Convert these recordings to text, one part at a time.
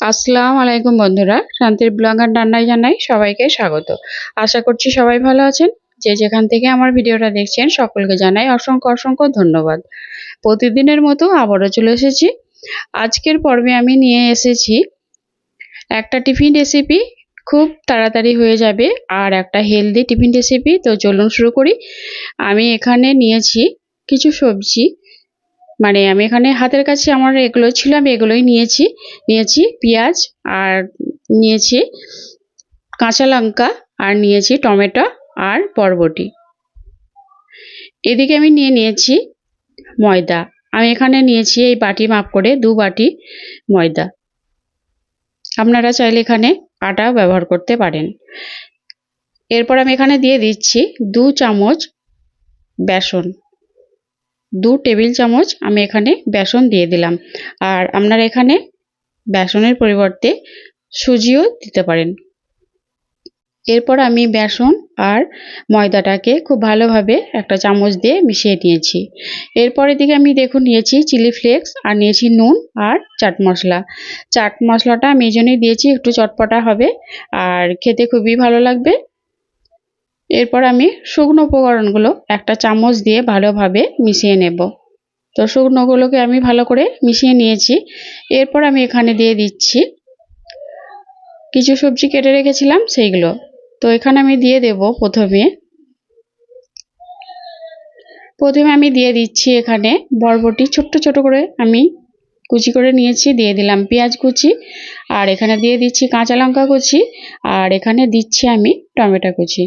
আসসালামু আলাইকুম বন্ধুরা, শান্তির ব্লগ আর রান্নায় জানাই সবাইকে স্বাগত। আশা করছি সবাই ভালো আছেন। যে যেখান থেকে আমার ভিডিওটা দেখছেন সকলকে জানাই অসংখ্য অসংখ্য ধন্যবাদ। প্রতিদিনের মতো আবারও চলে এসেছি। আজকের পর্বে আমি নিয়ে এসেছি একটা টিফিন রেসিপি, খুব তাড়াতাড়ি হয়ে যাবে আর একটা হেলদি টিফিন রেসিপি। তো চলুন শুরু করি। আমি এখানে নিয়েছি কিছু সবজি, মানে আমি এখানে হাতের কাছে আমার এগুলো ছিল, আমি এগুলোই নিয়েছি পেঁয়াজ, আর নিয়েছি কাঁচা লঙ্কা, আর নিয়েছি টমেটো আর বরবটি। এদিকে আমি নিয়েছি ময়দা। আমি এখানে নিয়েছি এই বাটি মাপ করে 2 বাটি ময়দা। আপনারা চাইলে এখানে আটাও ব্যবহার করতে পারেন। এরপর আমি এখানে দিয়ে দিচ্ছি 2 চামচ বেসন, 2 টেবিল চামচ আমি এখানে বেসন দিয়ে দিলাম। আর আপনারা এখানে বেসনের পরিবর্তে সুজিও দিতে পারেন। এরপর আমি বেসন আর ময়দাটাকে খুব ভালোভাবে একটা চামচ দিয়ে মিশিয়ে নিয়েছি। এরপর এদিকে আমি দেখুন নিয়েছি চিলি ফ্লেক্স, আর নিয়েছি নুন আর চাট মশলা। চাট মশলাটা আমি এই জন্যই দিয়েছি, একটু চটপটা হবে আর খেতে খুবই ভালো লাগবে। এরপর আমি শুকনো উপকরণগুলো একটা চামচ দিয়ে ভালোভাবে মিশিয়ে নেব। তো শুকনোগুলোকে আমি ভালো করে মিশিয়ে নিয়েছি। এরপর আমি এখানে দিয়ে দিচ্ছি কিছু সবজি কেটে রেখেছিলাম সেইগুলো। তো এখানে আমি দিয়ে দেব প্রথমে আমি দিয়ে দিচ্ছি এখানে বরবটি ছোট্ট ছোট করে আমি কুচি করে নিয়েছি, দিয়ে দিলাম পেঁয়াজ কুচি, আর এখানে দিয়ে দিচ্ছি কাঁচা লঙ্কা কুচি, আর এখানে দিচ্ছি আমি টমেটো কুচি।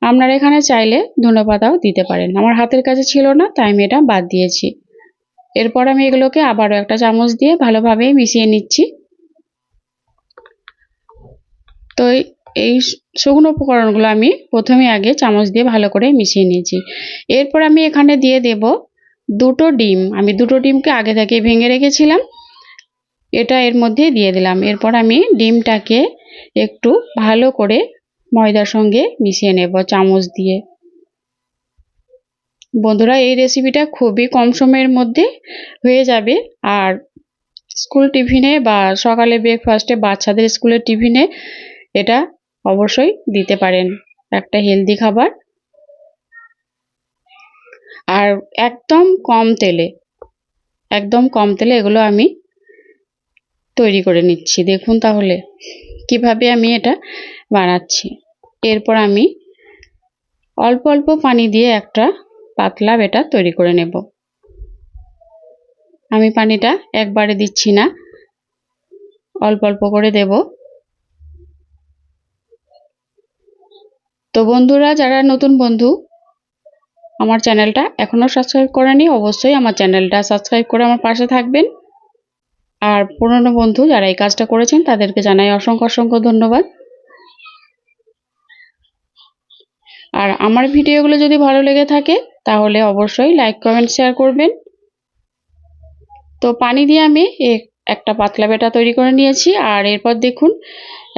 আপনারা এখানে চাইলে ধনেপাতাও দিতে পারেন, আমার হাতের কাছে ছিল না তাই আমি এটা বাদ দিয়েছি। এরপর আমি এগুলোকে আবারও একটা চামচ দিয়ে ভালোভাবে মিশিয়ে নিচ্ছি। তো এই শুকনো উপকরণগুলো আমি প্রথমে আগে চামচ দিয়ে ভালো করে মিশিয়ে নিয়েছি। এরপর আমি এখানে দিয়ে দেব 2টো ডিম। আমি 2টো ডিমকে আগে থেকে ভেঙে রেখেছিলাম, এটা এর মধ্যে দিয়ে দিলাম। এরপর আমি ডিমটাকে একটু ভালো করে ময়দার সঙ্গে মিশিয়ে নেব চামচ দিয়ে। বন্ধুরা, এই রেসিপিটা খুবই কম সময়ের মধ্যে হয়ে যাবে, আর স্কুল টিফিনে বা সকালে ব্রেকফাস্টে বাচ্চাদের স্কুলের টিফিনে এটা অবশ্যই দিতে পারেন, একটা হেলদি খাবার। আর একদম কম তেলে এগুলো আমি তৈরি করে নিচ্ছি। দেখুন তাহলে কিভাবে আমি এটা বানাচ্ছি। এরপর আমি অল্প অল্প পানি দিয়ে একটা পাতলা ব্যাটার তৈরি করে নেব। আমি পানিটা একবারে দিচ্ছি না, অল্প অল্প করে দেব। তো বন্ধুরা, যারা নতুন বন্ধু আমার চ্যানেলটা এখনও সাবস্ক্রাইব করেনি, অবশ্যই আমার চ্যানেলটা সাবস্ক্রাইব করে আমার পাশে থাকবেন। আর পুরনো বন্ধু যারা এই কাজটা করেছেন তাদেরকে জানাই অসংখ্য অসংখ্য ধন্যবাদ। আর আমার ভিডিওগুলো যদি ভালো লেগে থাকে তাহলে অবশ্যই লাইক কমেন্ট শেয়ার করবেন। তো পানি দিয়ে আমি একটা পাতলা ব্যাটা তৈরি করে নিয়েছি। আর এরপর দেখুন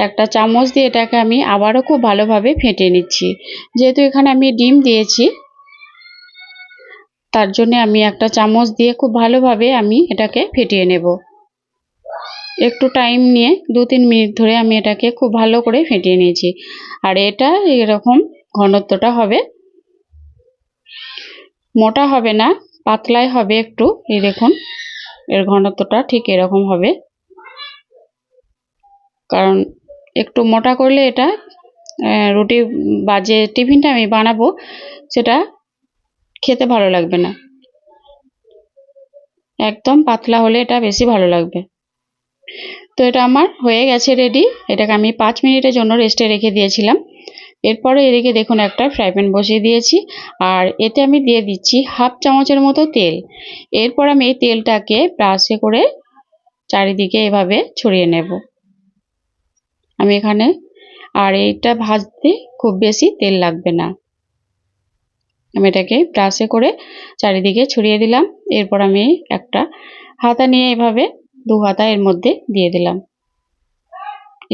একটা চামচ দিয়ে এটাকে আমি আবারও খুব ভালোভাবে ফেটিয়ে নিচ্ছি। যেহেতু এখানে আমি ডিম দিয়েছি তার জন্য আমি একটা চামচ দিয়ে খুব ভালোভাবে আমি এটাকে ফেটিয়ে নেব। একটু টাইম নিয়ে 2-3 মিনিট ধরে আমি এটাকে খুব ভালো করে ফেটিয়ে নিয়েছি। আর এটা এরকম ঘনত্বটা হবে, মোটা হবে না, পাতলাই হবে একটু। এই দেখুন এর ঘনত্বটা ঠিক এরকম হবে, কারণ একটু মোটা করলে এটা রুটি বা যে টিফিনটা আমি বানাবো সেটা খেতে ভালো লাগবে না। একদম পাতলা হলে এটা বেশি ভালো লাগবে। তো এটা আমার হয়ে গেছে রেডি। এটাকে আমি 5 মিনিটের জন্য রেস্টে রেখে দিয়েছিলাম। এরপরে এদিকে দেখুন একটা ফ্রাই প্যান বসিয়ে দিয়েছি, আর এতে আমি দিয়ে দিচ্ছি 1/2 চামচের মতো তেল। এরপর আমি এই তেলটাকে ব্রাশে করে চারিদিকে এভাবে ছড়িয়ে নেব আমি এখানে। আর এইটা ভাজতে খুব বেশি তেল লাগবে না। আমি এটাকে ব্রাশে করে চারিদিকে ছড়িয়ে দিলাম। এরপর আমি একটা হাতা নিয়ে এভাবে 2 হাতা এর মধ্যে দিয়ে দিলাম,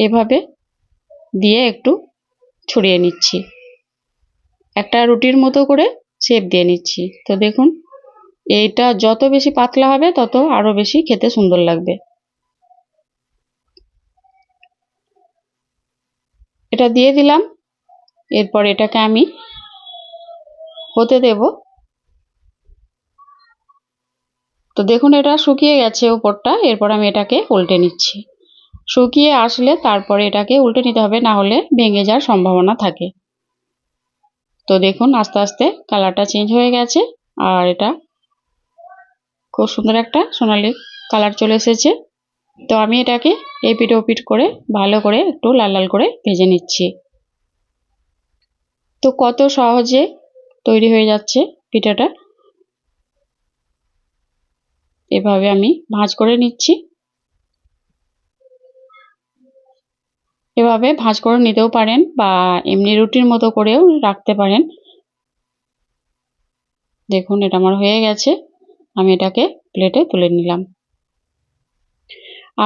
এভাবে দিয়ে একটু ছড়িয়ে নিচ্ছি, একটা রুটির মতো করে শেপ দিয়ে নিচ্ছি। তো দেখুন এইটা যত বেশি পাতলা হবে তত আরো বেশি খেতে সুন্দর লাগবে। এটা দিয়ে দিলাম। এরপর এটাকে আমি হতে দেব। তো দেখুন এটা শুকিয়ে গেছে উপরটা। এরপর আমি এটাকে উল্টে নিচ্ছি। শুকিয়ে আসলে তারপরে এটাকে উল্টে নিতে হবে, না হলে ভেঙে যাওয়ার সম্ভাবনা থাকে। তো দেখুন আস্তে আস্তে কালারটা চেঞ্জ হয়ে গেছে, আর এটা খুব সুন্দর একটা সোনালি কালার চলে এসেছে। তো আমি এটাকে এপিট ওপিট করে ভালো করে একটু লাল লাল করে ভেজে নিচ্ছি। তো কত সহজে তৈরি হয়ে যাচ্ছে পিঠাটা। এভাবে আমি ভাঁজ করে নিচ্ছি। এভাবে ভাঁজ করে নিতেও পারেন বা এমনি রুটির মতো করেও রাখতে পারেন। দেখুন এটা আমার হয়ে গেছে। আমি এটাকে প্লেটে তুলে নিলাম।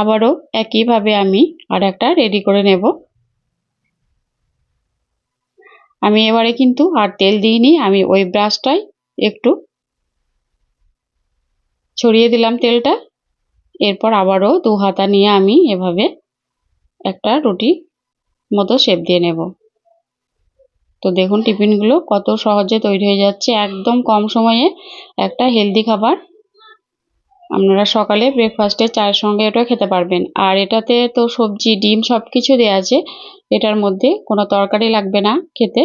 আবারও একইভাবে আমি আর একটা রেডি করে নেব। আমি এবারে কিন্তু আর তেল দিইনি, আমি ওই ব্রাশটাই একটু ছড়িয়ে দিলাম তেলটা। এরপর আবারও দু হাতা নিয়ে আমি এভাবে একটা রুটি মতো শেপ দিয়ে নেব। তো দেখুন টিফিনগুলো কত সহজে তৈরি হয়ে যাচ্ছে, একদম কম সময়ে একটা হেলদি খাবার। আপনারা সকালে ব্রেকফাস্টে চায়ের সঙ্গে এটা খেতে পারবেন। আর এটাতে তো সবজি ডিম সব কিছু দেওয়া আছে, এটার মধ্যে কোনো তরকারি লাগবে না খেতে,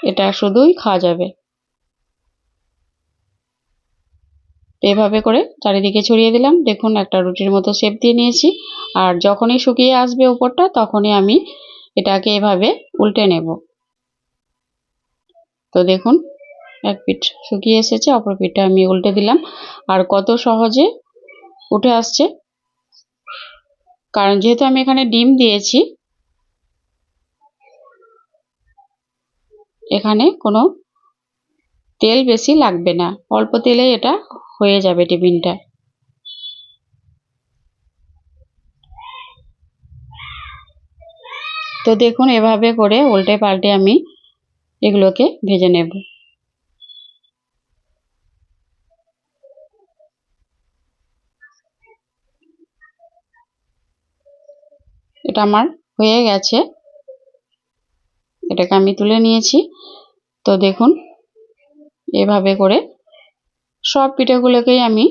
এটা শুধুই খাওয়া যাবে। এভাবে করে চারিদিকে ছড়িয়ে দিলাম। দেখুন একটা রুটির মতো শেপ দিয়ে নিয়েছি। আর যখনই শুকিয়ে আসবে উপরটা তখনই আমি এটাকে এভাবে উল্টে নেব। তো দেখুন এক পিঠ শুকিয়ে এসেছে, অপর পিঠটা আমি উল্টে দিলাম। আর কত সহজে উঠে আসছে, কারণ যেহেতু আমি এখানে ডিম দিয়েছি, এখানে কোনো তেল বেশি লাগবে না, অল্প তেলে এটা হয়ে যাবে টিফিনটা। তো দেখুন এভাবে করে উল্টে পাল্টে আমি এগুলোকে ভেজে নেব। এটা আমার হয়ে গেছে, এটাকে আমি তুলে নিয়েছি। তো দেখুন এভাবে করে সব পিঠাগুলোকেই আমি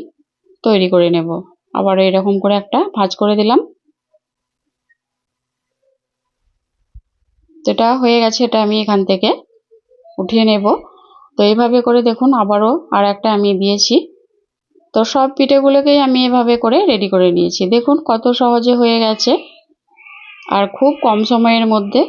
তৈরি করে নেব। আবার এরকম করে একটা ভাঁজ করে দিলাম। যেটা হয়ে গেছে এটা আমি এখান থেকে উঠিয়ে নেব। তো এইভাবে করে দেখুন আবারও আর একটা আমি দিয়েছি। তো সব পিঠেগুলোকেই আমি এভাবে করে রেডি করে নিয়েছি। দেখুন কত সহজে হয়ে গেছে, আর খুব কম সময়ের মধ্যে